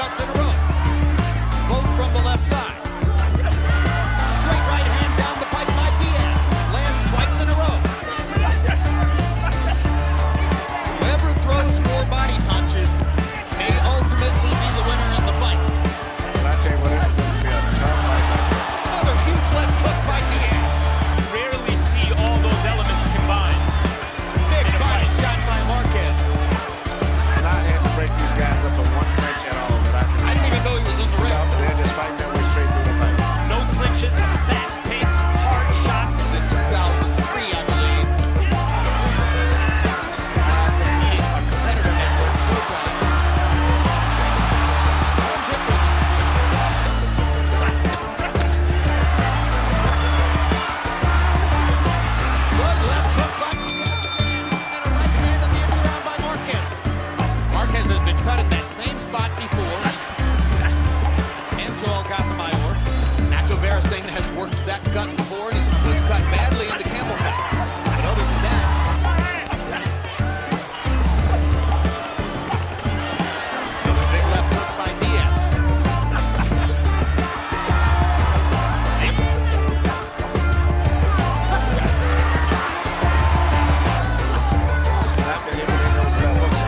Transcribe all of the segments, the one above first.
uppercuts in a row. Both from the left side. Straight right hand down the pipe by Diaz. Lands twice in a row. Whoever throws more body punches may ultimately be the winner in the fight. Well, I tell you what, this is going to be a tough fight. Another huge left hook by Diaz. Rarely see all those elements combined. Big body shot by Marquez. And I have to break these guys up for one clinch at all. But I didn't even know he was in the ring. No, they're just fighting their way straight through the fight. No clinches, a fast-paced, hard shots. This is in 2003, I believe. Competing on competitor network, Showtime. One difference. Good left hook by Diaz again. And a right hand at the end of the round by Marquez. Marquez has been cut in that same spot before. And Joel Casamayor. Nacho Beristain has worked that cut before, and he was cut badly in the camel fight. But other than that, another big left hook by Diaz. It's not been able to those left hooks.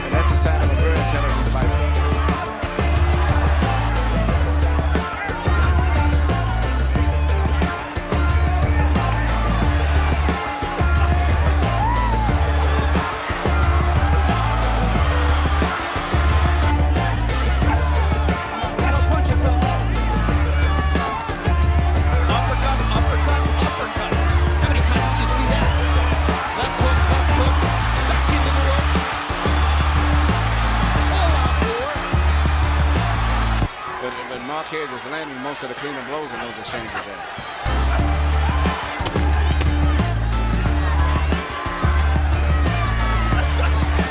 And that's a sign of a very intelligent fighter. Uppercut, uppercut, uppercut. How many times you see that? Left hook, back into the ropes. All out war. But Marquez is landing most of the cleaner blows in those exchanges there.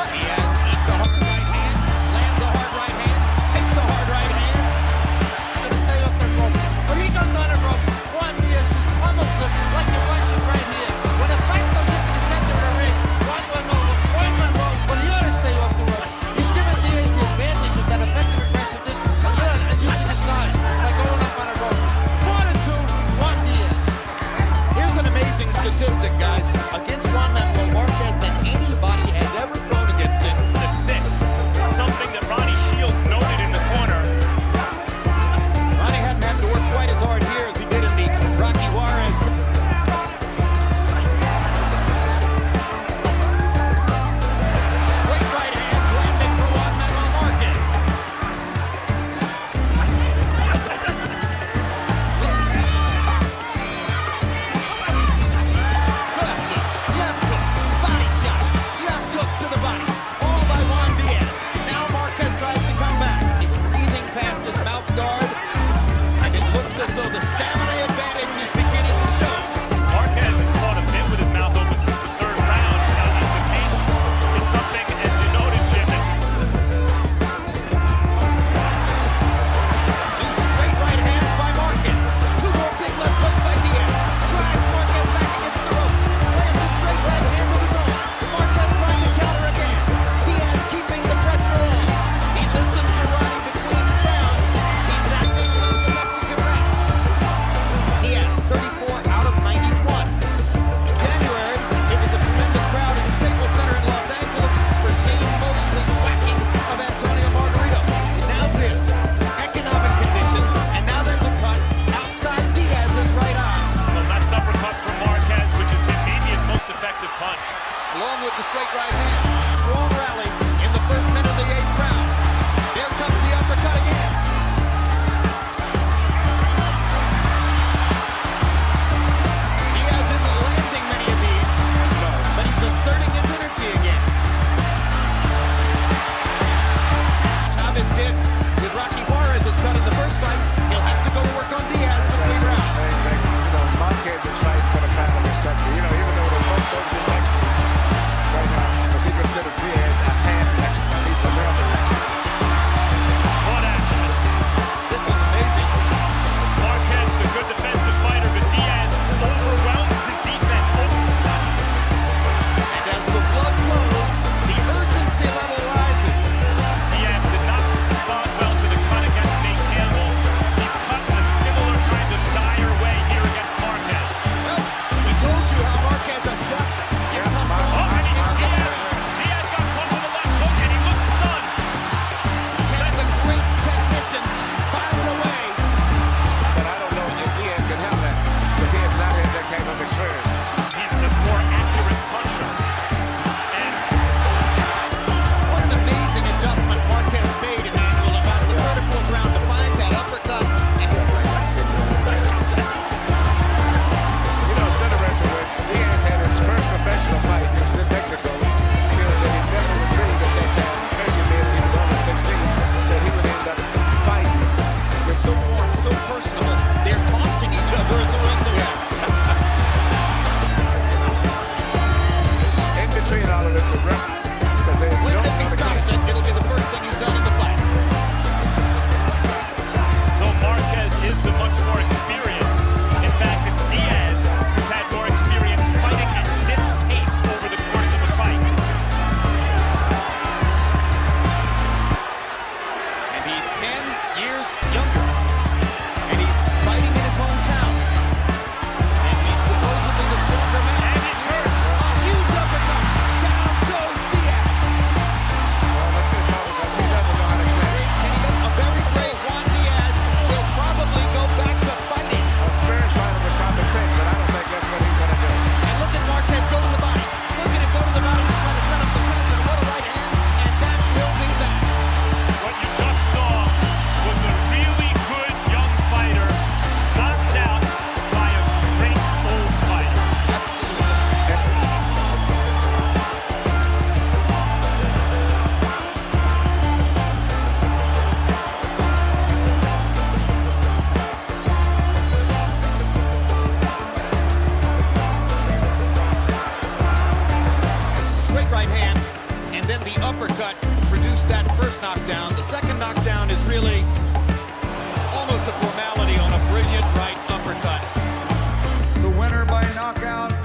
Diaz eats a hard right hand, lands a hard right hand, takes a hard right hand. To stay off the ropes. When he goes on the ropes, Juan Diaz just pummels him like you're watching right here. When the fight goes into the center of the ring, Juan went low, but he ought to stay off the ropes. He's giving Diaz the advantage of that effective aggressiveness and using his size by going up on the ropes. 4-2, Juan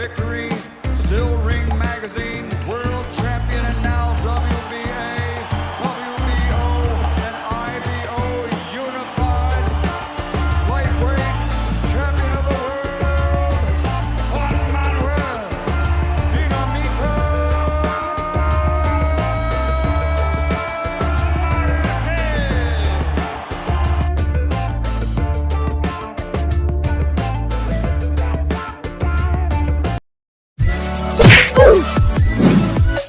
victory.